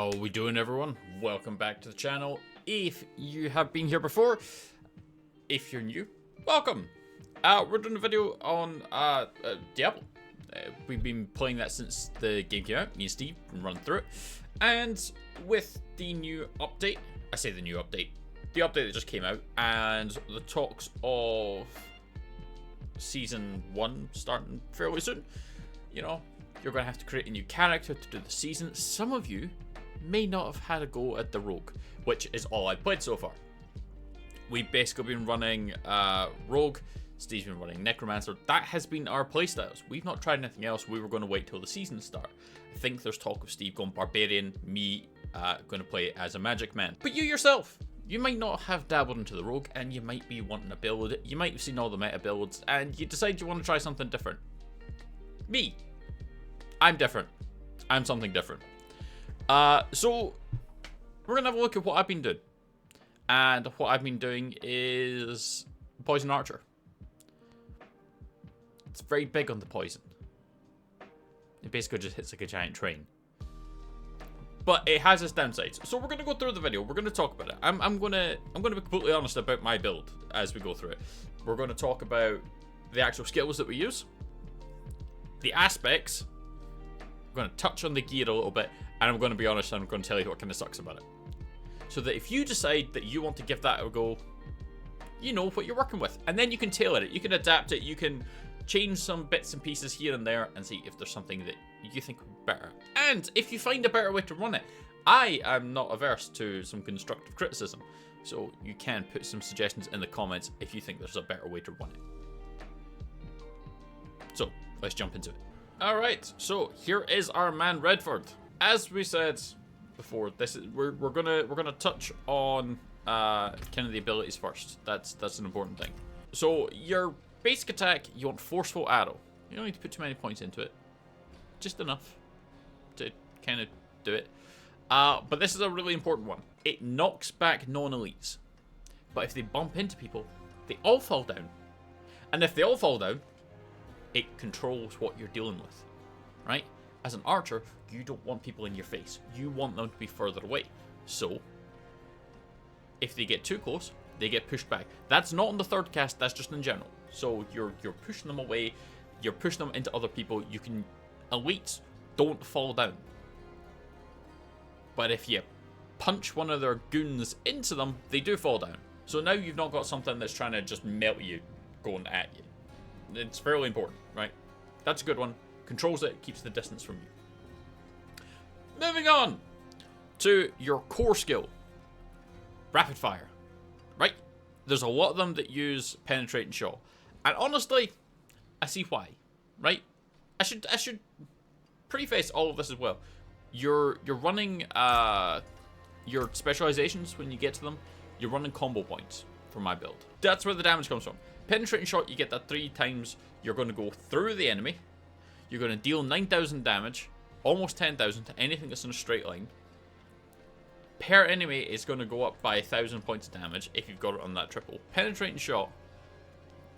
How are we doing, everyone? Welcome back to the channel. If you have been here before, if you're new, welcome. We're doing a video on Diablo. We've been playing that since the game came out. Me and Steve been running through it, and with the new update, I say the new update, the update that just came out, and the talks of season 1 starting fairly soon. You know, you're going to have to create a new character to do the season. Some of you may not have had a go at the rogue, which is all I've played so far. We've basically been running rogue, Steve's been running necromancer. That has been our playstyles. We've not tried anything else. We were going to wait till the season start. I think there's talk of Steve going barbarian, me going to play as a magic man. But you yourself, you might not have dabbled into the rogue, and you might be wanting a build. You might have seen all the meta builds, and you decide you want to try something different. Me, I'm different. I'm something different. So we're gonna have a look at what I've been doing, and what I've been doing is poison archer. It's very big on the poison. It basically just hits like a giant train, but it has its downsides. So we're gonna go through the video. We're gonna talk about it. I'm gonna be completely honest about my build as we go through it. We're gonna talk about the actual skills that we use, the aspects. I'm going to touch on the gear a little bit, and I'm going to be honest, and I'm going to tell you what kind of sucks about it. So that if you decide that you want to give that a go, you know what you're working with. And then you can tailor it, you can adapt it, you can change some bits and pieces here and there and see if there's something that you think would be better. And if you find a better way to run it, I am not averse to some constructive criticism. So you can put some suggestions in the comments if you think there's a better way to run it. So let's jump into it. Alright, so here is our man Redford. As we said before, this is we're gonna touch on kind of the abilities first. That's an important thing. So your basic attack, you want forceful arrow. You don't need to put too many points into it. Just enough to kind of do it. But this is a really important one. It knocks back non-elites. But if they bump into people, they all fall down. And if they all fall down, it controls what you're dealing with, right? As an archer, you don't want people in your face. You want them to be further away. So, if they get too close, they get pushed back. That's not on the third cast, that's just in general. So, you're pushing them away, you're pushing them into other people. You can... Elites don't fall down. But if you punch one of their goons into them, they do fall down. So now you've not got something that's trying to just melt you going at you. It's fairly important, right? That's a good one. Controls it, keeps the distance from you. Moving on to your core skill. Rapid fire, right? There's a lot of them that use penetrate and shot. And honestly, I see why, right? I should preface all of this as well. You're running your specializations when you get to them. You're running combo points for my build. That's where the damage comes from. Penetrating shot, you get that 3 times. You're going to go through the enemy. You're going to deal 9,000 damage, almost 10,000 to anything that's in a straight line. Per enemy is going to go up by 1,000 points of damage if you've got it on that triple. Penetrating shot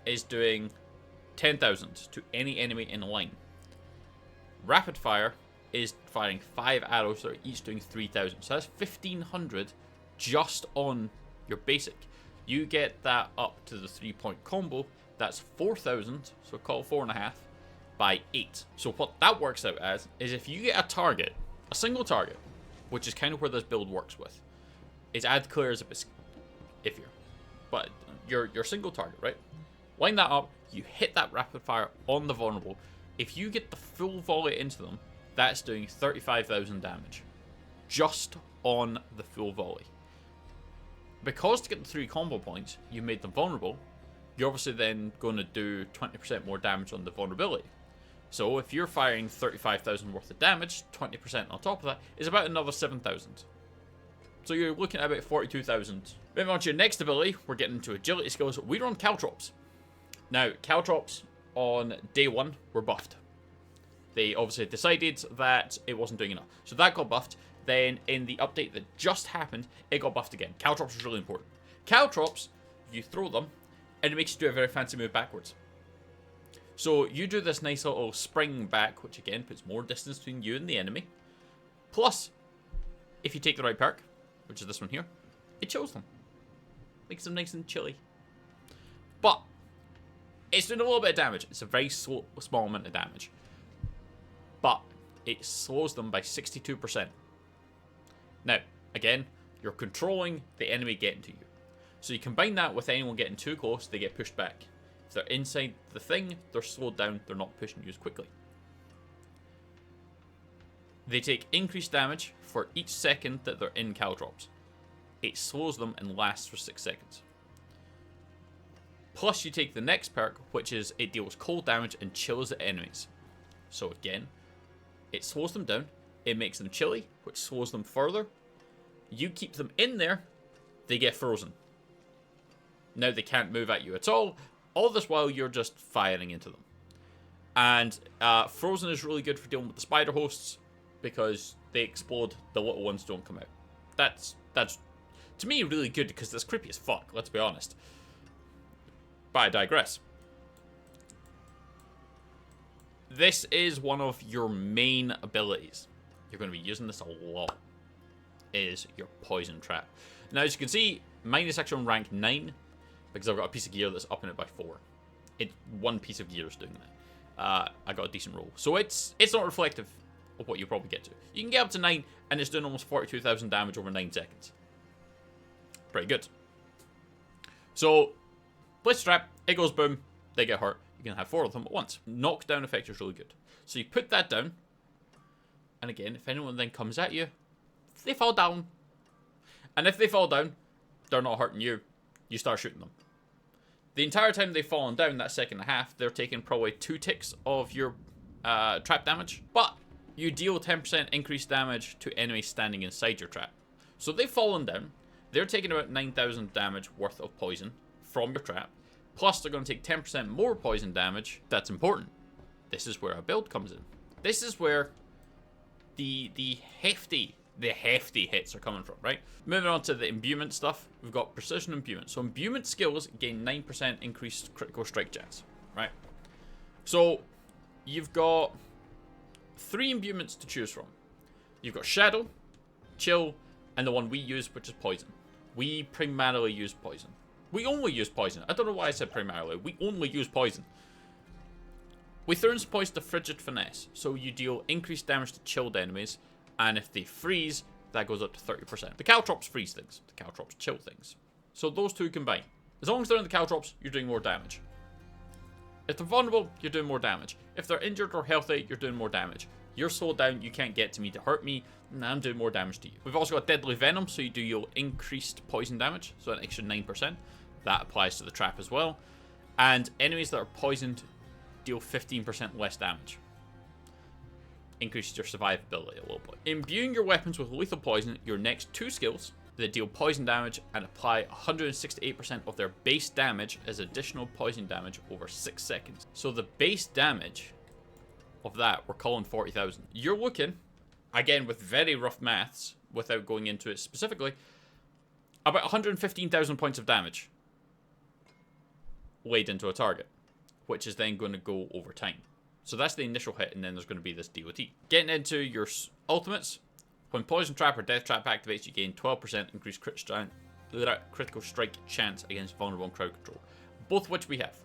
is doing 10,000 to any enemy in a line. Rapid fire is firing 5 arrows that are each doing 3,000. So that's 1,500 just on your basic. You get that up to the 3-point combo. That's 4,000, so call 4.5 by 8. So what that works out as is if you get a target, a single target, which is kind of where this build works with, is add clear as a bit iffier. But your single target, right? Line that up, you hit that rapid fire on the vulnerable. If you get the full volley into them, that's doing 35,000 damage. Just on the full volley. Because to get the 3 combo points, you made them vulnerable, you're obviously then going to do 20% more damage on the vulnerability. So if you're firing 35,000 worth of damage, 20% on top of that is about another 7,000. So you're looking at about 42,000. Moving on to your next ability, we're getting into agility skills. We run caltrops. Now, caltrops on day 1 were buffed. They obviously decided that it wasn't doing enough. So that got buffed. Then in the update that just happened, it got buffed again. Caltrops is really important. Caltrops, you throw them, and it makes you do a very fancy move backwards. So you do this nice little spring back, which again puts more distance between you and the enemy. Plus, if you take the right perk, which is this one here, it chills them. Makes them nice and chilly. But it's doing a little bit of damage. It's a very small amount of damage. But it slows them by 62%. Now, again, you're controlling the enemy getting to you. So you combine that with anyone getting too close, they get pushed back. If they're inside the thing, they're slowed down, they're not pushing you as quickly. They take increased damage for each second that they're in caltrops. It slows them and lasts for 6 seconds. Plus you take the next perk, which is it deals cold damage and chills the enemies. So again, it slows them down, it makes them chilly, which slows them further. You keep them in there, they get frozen. Now they can't move at you at all. All this while you're just firing into them. And frozen is really good for dealing with the spider hosts because they explode, the little ones don't come out. That's to me really good because that's creepy as fuck, let's be honest. But I digress. This is one of your main abilities. You're going to be using this a lot. Is your poison trap. Now as you can see, mine is actually on rank 9 because I've got a piece of gear that's upping it by 4. One piece of gear is doing that. I got a decent roll. So it's not reflective of what you probably get to. You can get up to 9 and it's doing almost 42,000 damage over 9 seconds. Pretty good. So, Blitz Trap, it goes boom, they get hurt. You can have 4 of them at once. Knockdown effect is really good. So you put that down, and again, if anyone then comes at you, they fall down. And if they fall down, they're not hurting you. You start shooting them. The entire time they've fallen down, that second and a half, they're taking probably 2 ticks of your trap damage. But you deal 10% increased damage to enemies standing inside your trap. So they've fallen down. They're taking about 9,000 damage worth of poison from your trap. Plus, they're going to take 10% more poison damage. That's important. This is where a build comes in. This is where the hefty hits are coming from, right? Moving on to the imbuement stuff, we've got precision imbuement. So imbuement skills gain 9% increased critical strike chance, right? So you've got 3 imbuements to choose from. You've got Shadow, Chill, and the one we use, which is Poison. We primarily use Poison. We only use Poison. I don't know why I said primarily. We only use Poison. We throw in some poison to Frigid Finesse. So you deal increased damage to chilled enemies. And if they freeze, that goes up to 30%. The caltrops freeze things. The caltrops chill things. So those two combine. As long as they're in the caltrops, you're doing more damage. If they're vulnerable, you're doing more damage. If they're injured or healthy, you're doing more damage. You're slowed down, you can't get to me to hurt me, and I'm doing more damage to you. We've also got Deadly Venom, so you deal increased poison damage, so an extra 9%. That applies to the trap as well. And enemies that are poisoned deal 15% less damage. Increases your survivability a little bit. Imbuing your weapons with lethal poison, your next 2 skills that deal poison damage and apply 168% of their base damage as additional poison damage over 6 seconds. So the base damage of that, we're calling 40,000. You're looking, again with very rough maths, without going into it specifically, about 115,000 points of damage laid into a target, which is then going to go over time. So that's the initial hit, and then there's going to be this DOT. Getting into your ultimates, when Poison Trap or Death Trap activates, you gain 12% increased critical strike chance against vulnerable and crowd control. Both of which we have.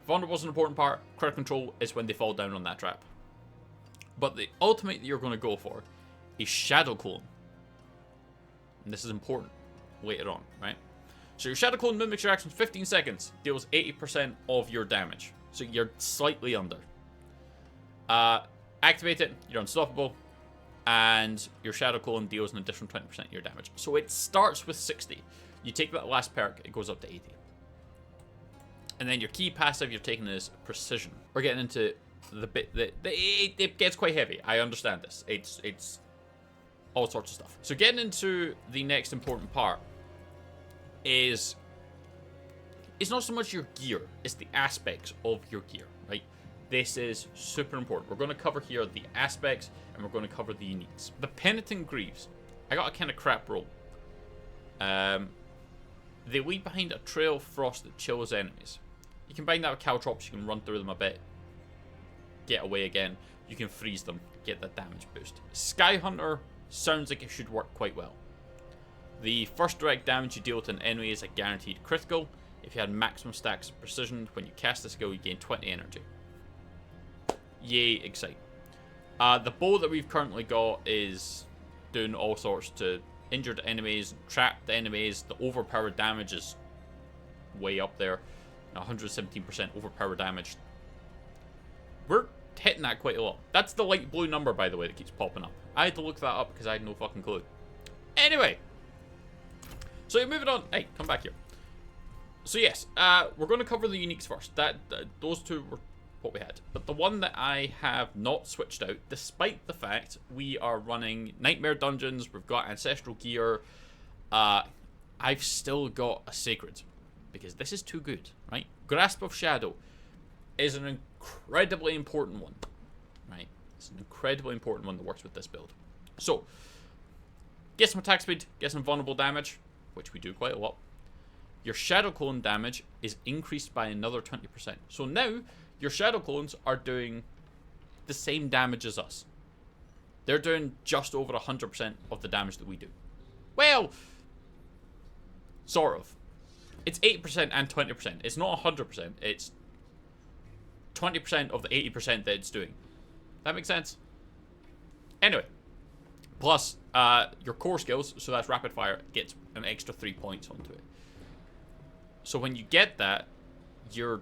Vulnerable is an important part, crowd control is when they fall down on that trap. But the ultimate that you're going to go for is Shadow Clone. And this is important later on, right? So your Shadow Clone mimics your actions 15 seconds, deals 80% of your damage. So you're slightly under. Activate it, you're unstoppable, and your Shadow Clone deals an additional 20% of your damage. So it starts with 60. You take that last perk, it goes up to 80. And then your key passive you're taking is Precision. We're getting into the bit that it gets quite heavy. I understand this. It's all sorts of stuff. So getting into the next important part is it's not so much your gear, it's the aspects of your gear, right? This is super important. We're going to cover here the aspects, and we're going to cover the uniques. The Penitent Greaves. I got a kind of crap roll. They lead behind a trail of frost that chills enemies. You combine that with caltrops, you can run through them a bit, get away again. You can freeze them, get that damage boost. Sky Hunter sounds like it should work quite well. The first direct damage you deal to an enemy is a guaranteed critical. If you had maximum stacks of precision, when you cast the skill, you gain 20 energy. Yay, excite. The bow that we've currently got is doing all sorts to injured enemies, trapped enemies. The overpowered damage is way up there. 117% overpowered damage. We're hitting that quite a lot. That's the light blue number, by the way, that keeps popping up. I had to look that up because I had no fucking clue. Anyway. So you're moving on. Hey, come back here. So yes, we're going to cover the uniques first. Those two were what we had. But the one that I have not switched out, despite the fact we are running Nightmare Dungeons, we've got Ancestral Gear, I've still got a Sacred. Because this is too good, right? Grasp of Shadow is an incredibly important one, right? It's an incredibly important one that works with this build. So, get some attack speed, get some vulnerable damage, which we do quite a lot. Your Shadow Clone damage is increased by another 20%. So now, your Shadow Clones are doing the same damage as us. They're doing just over 100% of the damage that we do. Well, sort of. It's 80% and 20%. It's not 100%. It's 20% of the 80% that it's doing. That makes sense? Anyway. Plus, your core skills, so that's rapid fire, gets an extra 3 points onto it. So when you get that, you're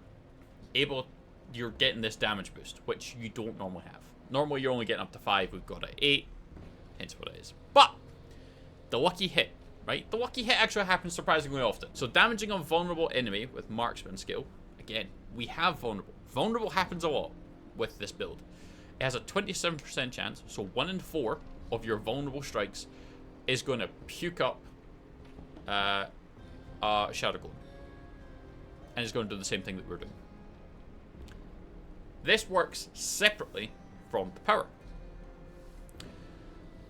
getting this damage boost, which you don't normally have. Normally you're only getting up to 5. We've got it 8. Hence what it is. But, the lucky hit. Right? The lucky hit actually happens surprisingly often. So damaging a vulnerable enemy with marksman skill. Again, we have vulnerable. Vulnerable happens a lot with this build. It has a 27% chance, so 1 in 4 of your vulnerable strikes is going to puke up Shadow Clone. And it's going to do the same thing that we're doing. This works separately from the power.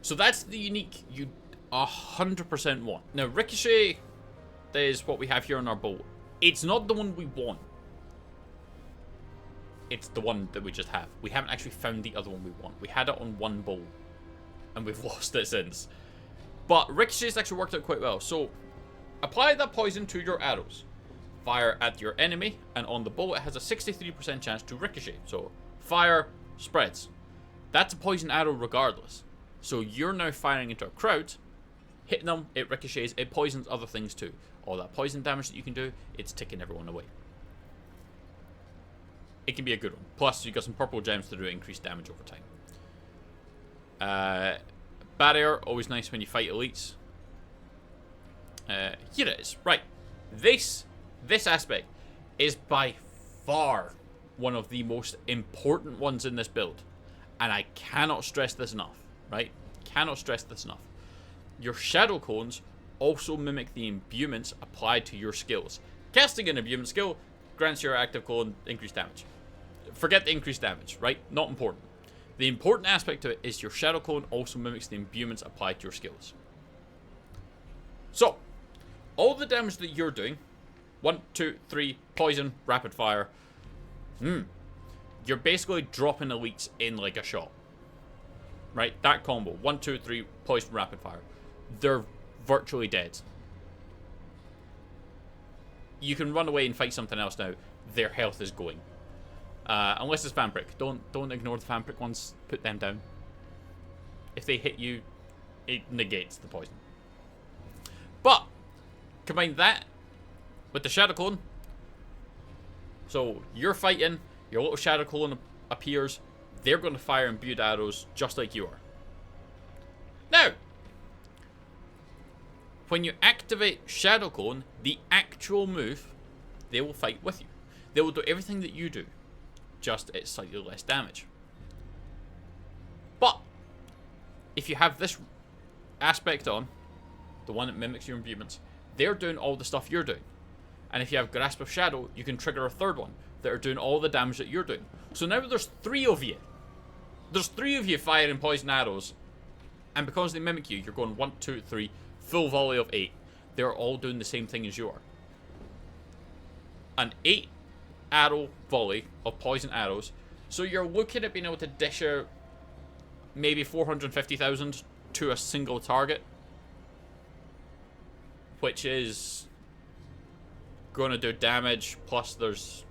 So that's the unique you 100% want. Now, Ricochet is what we have here on our bow. It's not the one we want. It's the one that we just have. We haven't actually found the other one we want. We had it on one bow, and we've lost it since. But Ricochet's actually worked out quite well. So, apply that poison to your arrows. Fire at your enemy, and on the bow it has a 63% chance to ricochet. So, fire spreads. That's a poison arrow regardless. So, you're now firing into a crowd. Hitting them, it ricochets, it poisons other things too. All that poison damage that you can do, it's ticking everyone away. It can be a good one. Plus, you got some purple gems to do increased damage over time. Barrier, always nice when you fight elites. Here it is. Right. This aspect is by far one of the most important ones in this build. And I cannot stress this enough. Right? Cannot stress this enough. Your Shadow Clones also mimic the imbuements applied to your skills. Casting an imbuement skill grants your active clone increased damage. Forget the increased damage, right? Not important. The important aspect to it is your Shadow Clone also mimics the imbuements applied to your skills. So, all the damage that you're doing, 1, 2, 3, poison, rapid fire, you're basically dropping elites in like a shot. Right? That combo, 1, 2, 3, poison, rapid fire. They're virtually dead. You can run away and fight something else now. Their health is going. Unless it's Vampiric. Don't ignore the Vampiric ones. Put them down. If they hit you, it negates the poison. But, combine that with the Shadow Clone. So, you're fighting, your little Shadow Clone appears. They're going to fire imbued arrows just like you are. Now, when you activate Shadow Clone, the actual move, they will fight with you. They will do everything that you do, just at slightly less damage. But, if you have this aspect on, the one that mimics your imbuements, they're doing all the stuff you're doing. And if you have Grasp of Shadow, you can trigger a third one that are doing all the damage that you're doing. So now there's 3 of you. There's 3 of you firing poison arrows. And because they mimic you, you're going 1, 2, 3, full volley of 8. They're all doing the same thing as you are. An 8 arrow volley of poison arrows. So you're looking at being able to dish out maybe 450,000 to a single target, which is going to do damage, plus there's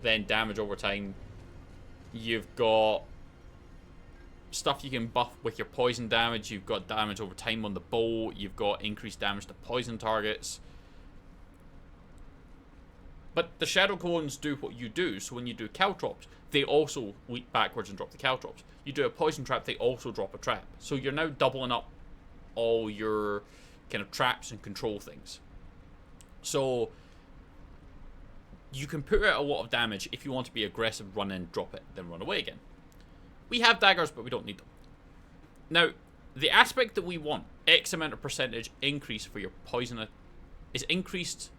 then damage over time. You've got stuff you can buff with your poison damage. You've got damage over time on the bow. You've got increased damage to poison targets. But the Shadow Clones do what you do. So when you do Caltrops, they also leap backwards and drop the Caltrops. You do a Poison Trap, they also drop a Trap. So you're now doubling up all your kind of traps and control things. So you can put out a lot of damage if you want to be aggressive, run in, drop it, then run away again. We have daggers, but we don't need them. Now, the aspect that we want, X amount of percentage increase for your poison, is increased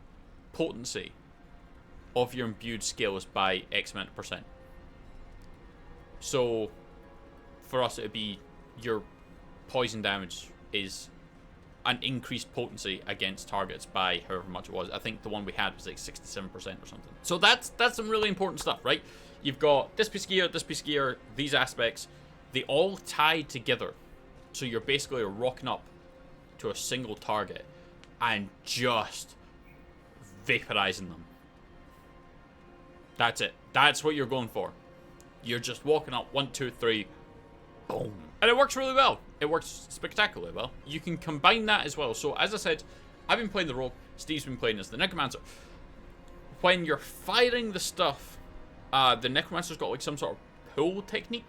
potency of your imbued skills by X amount of percent. So, for us, it would be your poison damage is an increased potency against targets by however much it was. I think the one we had was like 67% or something. So that's some really important stuff, right? You've got this piece of gear, these aspects. They all tie together. So you're basically rocking up to a single target and just vaporizing them. That's it. That's what you're going for. You're just walking up, 1, 2, 3, boom. And it works really well. It works spectacularly well. You can combine that as well. So as I said, I've been playing the Rogue. Steve's been playing as the Necromancer. When you're firing the stuff, the Necromancer's got like some sort of pull technique.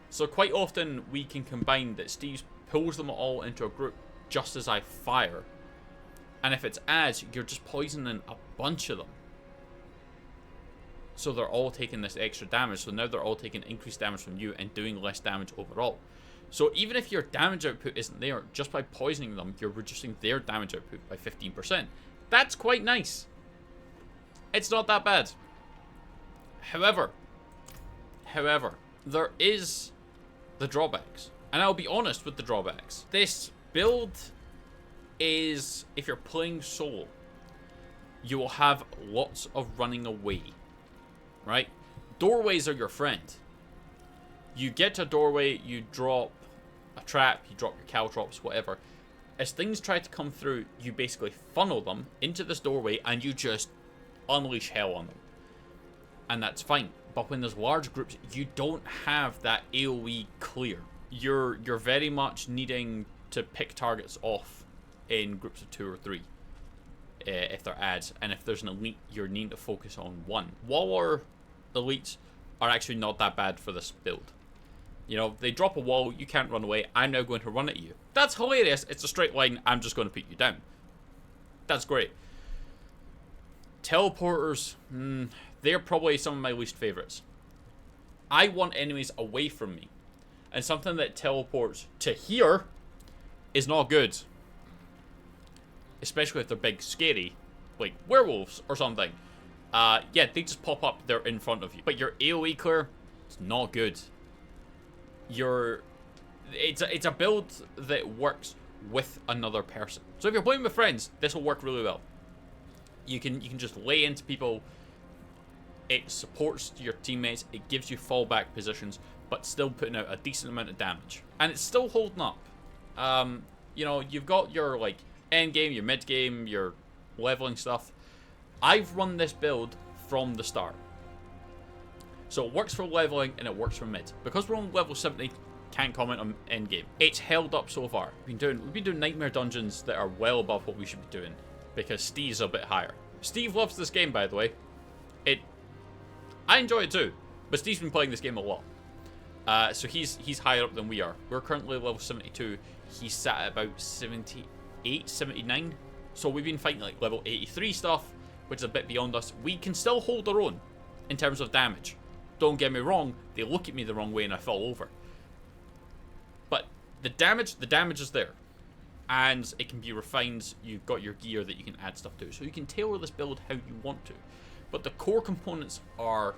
So quite often we can combine that Steve pulls them all into a group just as I fire. And if it's ads, you're just poisoning a bunch of them. So they're all taking this extra damage. So now they're all taking increased damage from you and doing less damage overall. So even if your damage output isn't there, just by poisoning them, you're reducing their damage output by 15%. That's quite nice. It's not that bad. However, there is the drawbacks. And I'll be honest with the drawbacks. This build is, if you're playing solo, you will have lots of running away. Right? Doorways are your friend. You get to a doorway, you drop a trap, you drop your caltrops, whatever. As things try to come through, you basically funnel them into this doorway and you just unleash hell on them. And that's fine. But when there's large groups, you don't have that AoE clear. You're very much needing to pick targets off in groups of 2 or 3. If they're ads. And if there's an elite, you're needing to focus on one. Waller elites are actually not that bad for this build. You know, they drop a wall, you can't run away, I'm now going to run at you. That's hilarious, it's a straight line, I'm just going to put you down. That's great. Teleporters, they're probably some of my least favorites. I want enemies away from me. And something that teleports to here is not good. Especially if they're big, scary, like werewolves or something. Yeah, they just pop up, they're in front of you. But your AoE clear, it's not good. It's a build that works with another person. So if you're playing with friends, this will work really well. You can just lay into people. It supports your teammates. It gives you fallback positions, but still putting out a decent amount of damage. And it's still holding up. You know, you've got your like end game, your mid game, your leveling stuff. I've run this build from the start. So it works for leveling and it works for mid. Because we're on level 70, can't comment on end game. It's held up so far. We've been doing nightmare dungeons that are well above what we should be doing because Steve's a bit higher. Steve loves this game, by the way. I enjoy it too, but Steve's been playing this game a lot. So he's higher up than we are. We're currently level 72. He's sat at about 78, 79. So we've been fighting like level 83 stuff, which is a bit beyond us. We can still hold our own in terms of damage. Don't get me wrong, they look at me the wrong way and I fall over. But the damage is there. And it can be refined. You've got your gear that you can add stuff to. So you can tailor this build how you want to. But the core components are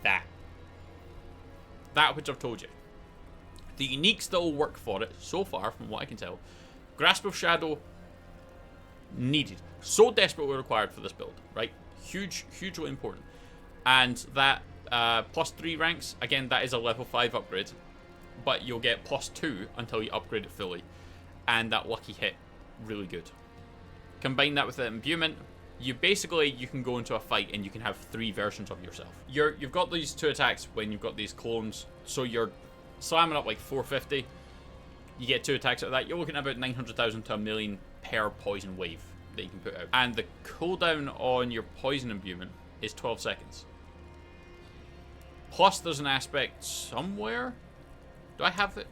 that. That which I've told you. The uniques that will work for it, so far, from what I can tell. Grasp of Shadow, needed. So desperately required for this build, right? Hugely important. And that +3 ranks, again, that is a level 5 upgrade. but you'll get +2 until you upgrade it fully. And that lucky hit, really good. Combine that with the imbuement, you can go into a fight and you can have 3 versions of yourself. You've got these 2 attacks when you've got these clones, so you're slamming up like 450. You get 2 attacks out of that. You're looking at about 900,000 to 1 million per poison wave that you can put out. And the cooldown on your poison imbuement is 12 seconds. Plus, there's an aspect somewhere. Do I have it?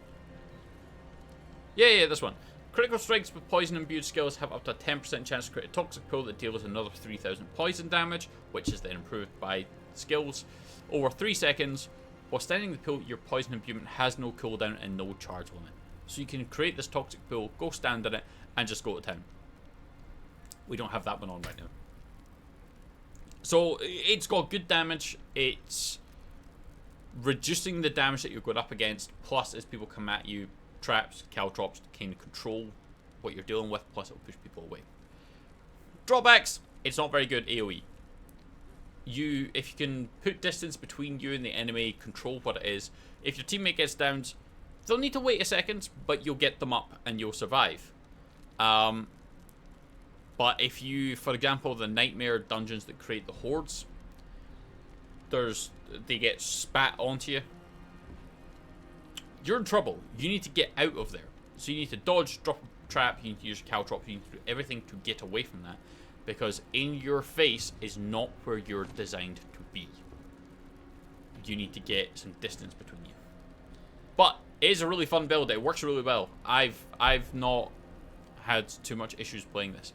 Yeah, this one. Critical strikes with poison imbued skills have up to a 10% chance to create a toxic pool that deals another 3,000 poison damage, which is then improved by skills, over 3 seconds. While standing in the pool, your poison imbuement has no cooldown and no charge limit. So you can create this toxic pool, go stand in it, and just go to town. We don't have that one on right now. So it's got good damage. It's reducing the damage that you're going up against. Plus, as people come at you, traps, caltrops can control what you're dealing with. Plus, it'll push people away. Drawbacks: it's not very good AoE. If you can put distance between you and the enemy, control what it is. If your teammate gets downed, they'll need to wait a second, but you'll get them up and you'll survive. But if you, for example, the nightmare dungeons that create the hordes, they get spat onto you. You're in trouble. You need to get out of there. So you need to dodge, drop a trap, you need to use your caltrop, you need to do everything to get away from that. Because in your face is not where you're designed to be. You need to get some distance between you. But it is a really fun build. It works really well. I've not had too much issues playing this.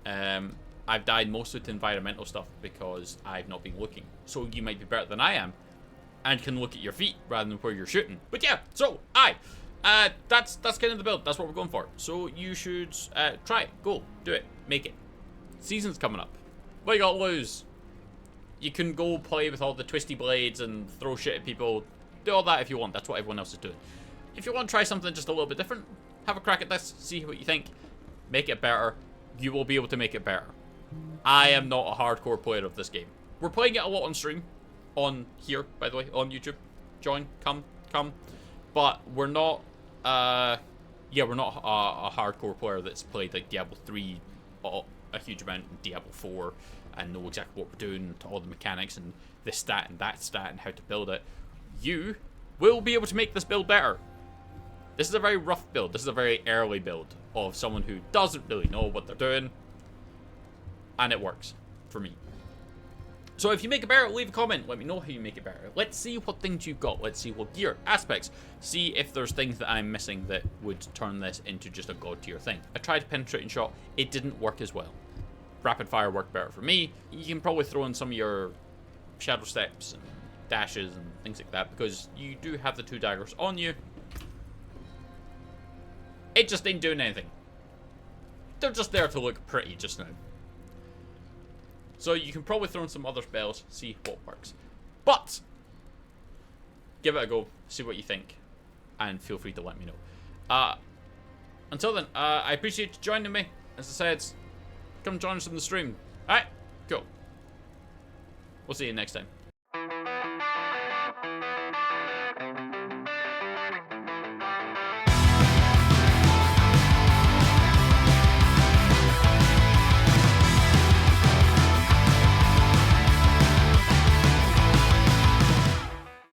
I've died mostly to environmental stuff because I've not been looking. So you might be better than I am and can look at your feet rather than where you're shooting. But yeah, so that's kind of the build. That's what we're going for. So you should try it. Go. Do it. Make it. Season's coming up. What you got to lose? You can go play with all the twisty blades and throw shit at people. Do all that if you want. That's what everyone else is doing. If you want to try something just a little bit different, have a crack at this. See what you think. Make it better. You will be able to make it better. I am not a hardcore player of this game. We're playing it a lot on stream. On here, by the way. On YouTube. Join. Come. But we're not... we're not a hardcore player that's played like Diablo 3 a huge amount, in Diablo 4, and know exactly what we're doing, to all the mechanics and this stat and that stat and how to build it. You will be able to make this build better. This is a very rough build. This is a very early build of someone who doesn't really know what they're doing, and it works for me. So if you make it better, leave a comment. Let me know how you make it better. Let's see what things you've got. Let's see what gear, aspects. See if there's things that I'm missing that would turn this into just a god tier thing. I tried penetrating shot. It didn't work as well. Rapid fire worked better for me. You can probably throw in some of your shadow steps and dashes and things like that because you do have the 2 daggers on you. It just ain't doing anything. They're just there to look pretty just now. So you can probably throw in some other spells, see what works. But give it a go, see what you think, and feel free to let me know. Until then, I appreciate you joining me. As I said, come join us on the stream. Alright, cool. We'll see you next time.